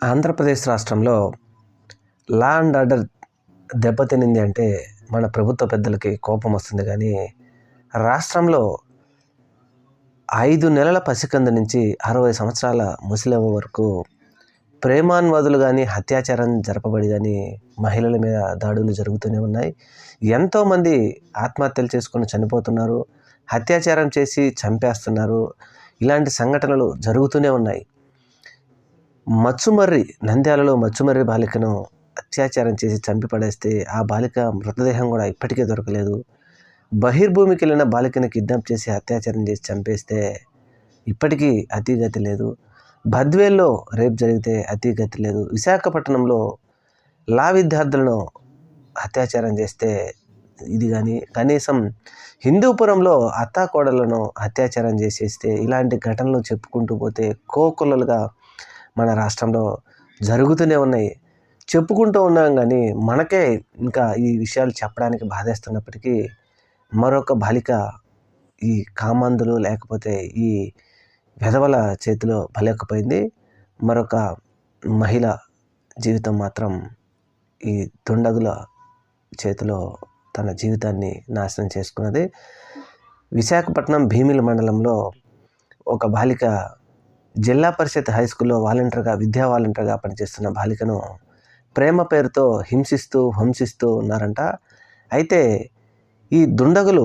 ఆంధ్రప్రదేశ్ రాష్ట్రంలో law and order దెబ్బతినింది అంటే మన ప్రభుత్వ పెద్దలకి కోపం వస్తుంది. కానీ రాష్ట్రంలో 5 నెలల పసికందు నుంచి 60 సంవత్సరాల ముసలివ్వ వరకు ప్రేమాన్వాదులు కానీ అత్యాచారం జరపబడి కానీ మహిళల మీద దాడులు జరుగుతూనే ఉన్నాయి. ఎంతోమంది ఆత్మహత్యలు చేసుకొని చనిపోతున్నారు, అత్యాచారం చేసి చంపేస్తున్నారు. ఇలాంటి సంఘటనలు జరుగుతూనే ఉన్నాయి. నంద్యాలలో మచ్చుమర్రి బాలికను అత్యాచారం చేసి చంపి పడేస్తే ఆ బాలిక మృతదేహం కూడా ఇప్పటికే దొరకలేదు. బహిర్భూమికి వెళ్ళిన బాలికను కిడ్నాప్ చేసి అత్యాచారం చేసి చంపేస్తే ఇప్పటికీ అతిగతి లేదు. బద్వేల్లో రేప్ జరిగితే అతిగతి లేదు. విశాఖపట్నంలో లా విద్యార్థులను అత్యాచారం చేస్తే ఇది కానీ కనీసం హిందూపురంలో అత్తాకోడలను అత్యాచారం చేసేస్తే ఇలాంటి ఘటనలు చెప్పుకుంటూ పోతే కోకొల్లలుగా మన రాష్ట్రంలో జరుగుతూనే ఉన్నాయి. చెప్పుకుంటూ ఉన్నాం కానీ మనకే ఇంకా ఈ విషయాలు చెప్పడానికి బాధేస్తున్నప్పటికీ మరొక బాలిక ఈ కామాంధులు లేకపోతే ఈ వెధవల చేతిలో బలైపోయింది. మరొక మహిళ జీవితం మాత్రం ఈ దుండగుల చేతిలో తన జీవితాన్ని నాశనం చేసుకున్నది. విశాఖపట్నం భీమిలి మండలంలో ఒక బాలిక జిల్లా పరిషత్ హై స్కూల్లో విద్యా వాలంటీర్గా పనిచేస్తున్న బాలికను ప్రేమ పేరుతో హింసిస్తూ ఉన్నారంట. అయితే ఈ దుండగులు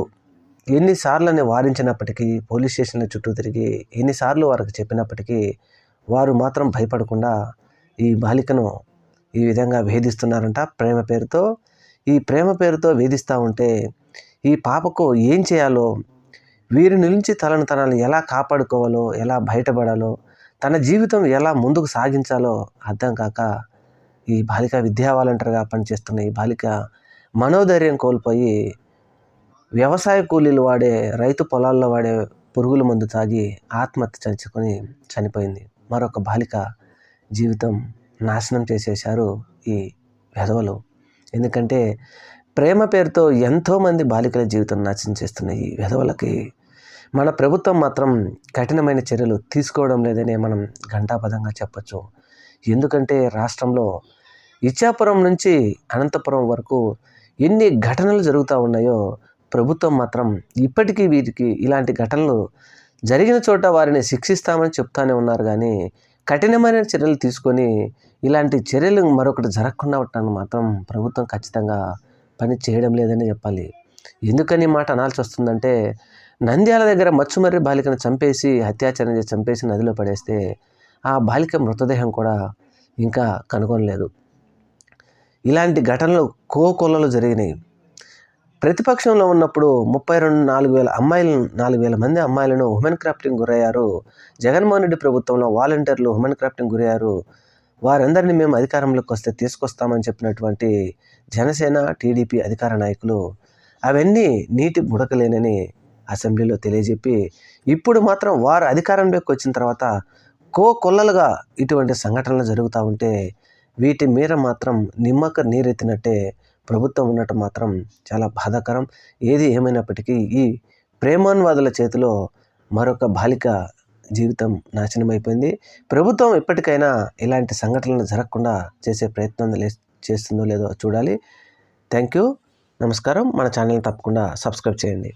ఎన్నిసార్లని వారించినప్పటికీ, పోలీస్ స్టేషన్ల చుట్టూ తిరిగి ఎన్నిసార్లు వారికి చెప్పినప్పటికీ వారు మాత్రం భయపడకుండా ఈ బాలికను ఈ విధంగా వేధిస్తున్నారంట ప్రేమ పేరుతో. ఈ ప్రేమ పేరుతో వేధిస్తూ ఉంటే ఈ పాపకు ఏం చేయాలో, వీరి నుంచి తనను ఎలా కాపాడుకోవాలో, ఎలా బయటపడాలో, తన జీవితం ఎలా ముందుకు సాగించాలో అర్థం కాక ఈ బాలిక విద్యా వాలంటీర్గా పనిచేస్తున్న ఈ బాలిక మనోధైర్యం కోల్పోయి వ్యవసాయ కూలీలు వాడే, రైతు పొలాల్లో వాడే పురుగుల మందు తాగి ఆత్మహత్య చనిపోయింది. మరొక బాలిక జీవితం నాశనం చేసేశారు ఈ వెధవలు. ఎందుకంటే ప్రేమ పేరుతో ఎంతోమంది బాలికల జీవితం నాశనం చేస్తున్న ఈ వెధవలకి మన ప్రభుత్వం మాత్రం కఠినమైన చర్యలు తీసుకోవడం లేదని మనం ఘంటాపథంగా చెప్పచ్చు. ఎందుకంటే రాష్ట్రంలో ఇచ్చాపురం నుంచి అనంతపురం వరకు ఎన్ని ఘటనలు జరుగుతూ ఉన్నాయో ప్రభుత్వం మాత్రం ఇప్పటికీ వీటికి ఇలాంటి ఘటనలు జరిగిన చోట వారిని శిక్షిస్తామని చెప్తానే ఉన్నారు. కానీ కఠినమైన చర్యలు తీసుకొని ఇలాంటి చర్యలు మరొకటి జరగకుండా ఉండటానికి మాత్రం ప్రభుత్వం ఖచ్చితంగా పని చేయడం లేదని చెప్పాలి. ఎందుకని మాట అనాల్సి వస్తుందంటే, నంద్యాల దగ్గర మచ్చుమర్రి బాలికను అత్యాచారం చేసి చంపేసి నదిలో పడేస్తే ఆ బాలిక మృతదేహం కూడా ఇంకా కనుగొనలేదు. ఇలాంటి ఘటనలు కోకొల్లలు జరిగినాయి. ప్రతిపక్షంలో ఉన్నప్పుడు 4,000 మంది అమ్మాయిలను హ్యూమన్ క్రాఫ్టింగ్ గురయ్యారు. జగన్మోహన్ రెడ్డి ప్రభుత్వంలో వాలంటీర్లు హ్యూమన్ క్రాఫ్టింగ్ గురయ్యారు. వారందరినీ మేము అధికారంలోకి వస్తే తీసుకొస్తామని చెప్పినటువంటి జనసేన, టీడీపీ అధికార నాయకులు అవన్నీ నీటి బుడకలేనని అసెంబ్లీలో తెలియజెప్పి, ఇప్పుడు మాత్రం వారు అధికారంలోకి వచ్చిన తర్వాత కోకొల్లలుగా ఇటువంటి సంఘటనలు జరుగుతూ ఉంటే వీటి మీద మాత్రం నిమ్మక నీరెత్తినట్టే ప్రభుత్వం ఉండటం మాత్రం చాలా బాధాకరం. ఏది ఏమైనప్పటికీ ఈ ప్రేమాన్వాదుల చేతిలో మరొక బాలిక జీవితం నాశనమైపోయింది. ప్రభుత్వం ఎప్పటికైనా ఇలాంటి సంఘటనలు జరగకుండా చేసే ప్రయత్నం చేస్తుందో లేదో చూడాలి. Thank you. నమస్కారం. మన ఛానల్ని తప్పకుండా సబ్స్క్రైబ్ చేయండి.